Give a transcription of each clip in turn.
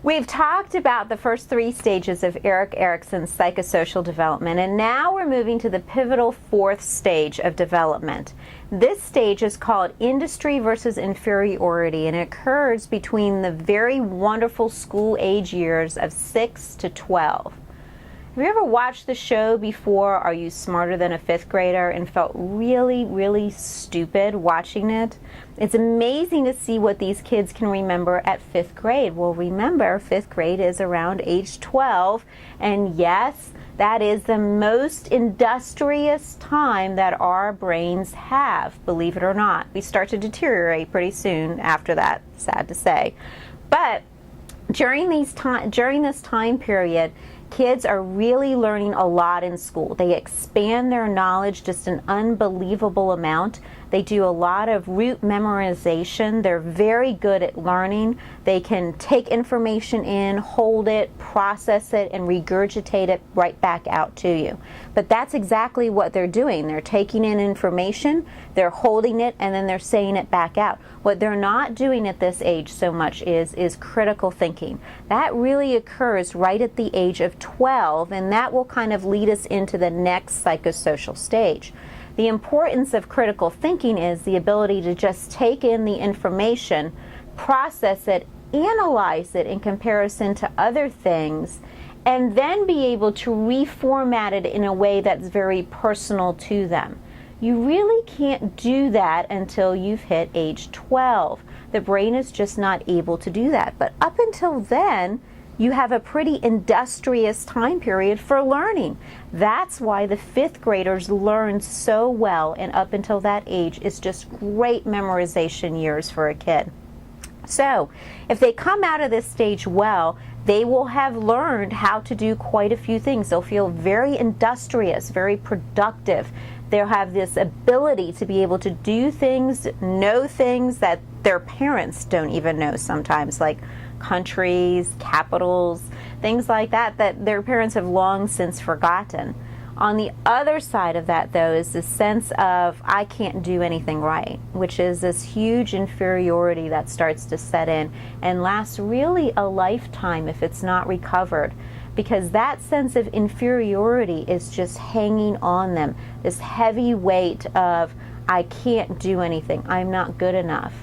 We've talked about the first 3 stages of Erik Erikson's psychosocial development, and now we're moving to the pivotal 4th stage of development. This stage is called industry versus inferiority, and it occurs between the very wonderful school age years of 6 to 12. Have you ever watched the show before, Are You Smarter Than a 5th Grader, and felt really, really stupid watching it? It's amazing to see what these kids can remember at 5th grade. Well, remember, 5th grade is around age 12, and yes, that is the most industrious time that our brains have, believe it or not. We start to deteriorate pretty soon after that, sad to say. But during this time period, kids are really learning a lot in school. They expand their knowledge just an unbelievable amount. They do a lot of rote memorization. They're very good at learning. They can take information in, hold it, process it, and regurgitate it right back out to you. But that's exactly what they're doing. They're taking in information, they're holding it, and then they're saying it back out. What they're not doing at this age so much is critical thinking. That really occurs right at the age of 12, and that will kind of lead us into the next psychosocial stage. The importance of critical thinking is the ability to just take in the information, process it, analyze it in comparison to other things, and then be able to reformat it in a way that's very personal to them. You really can't do that until you've hit age 12. The brain is just not able to do that. But up until then, you have a pretty industrious time period for learning. That's why the 5th graders learn so well, and up until that age, it's just great memorization years for a kid. So, if they come out of this stage well, they will have learned how to do quite a few things. They'll feel very industrious, very productive. They'll have this ability to be able to do things, know things that their parents don't even know sometimes, like countries, capitals, things like that, that their parents have long since forgotten. On the other side of that, though, is the sense of, I can't do anything right, which is this huge inferiority that starts to set in and lasts really a lifetime if it's not recovered, because that sense of inferiority is just hanging on them, this heavy weight of, I can't do anything, I'm not good enough.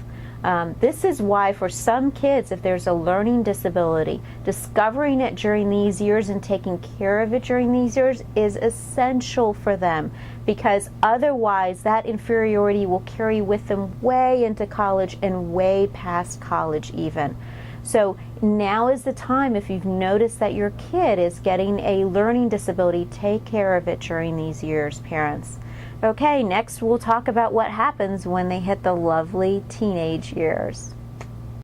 This is why for some kids, if there's a learning disability, discovering it during these years and taking care of it during these years is essential for them, because otherwise that inferiority will carry with them way into college and way past college even. So now is the time, if you've noticed that your kid is getting a learning disability, take care of it during these years, parents. Okay, next we'll talk about what happens when they hit the lovely teenage years.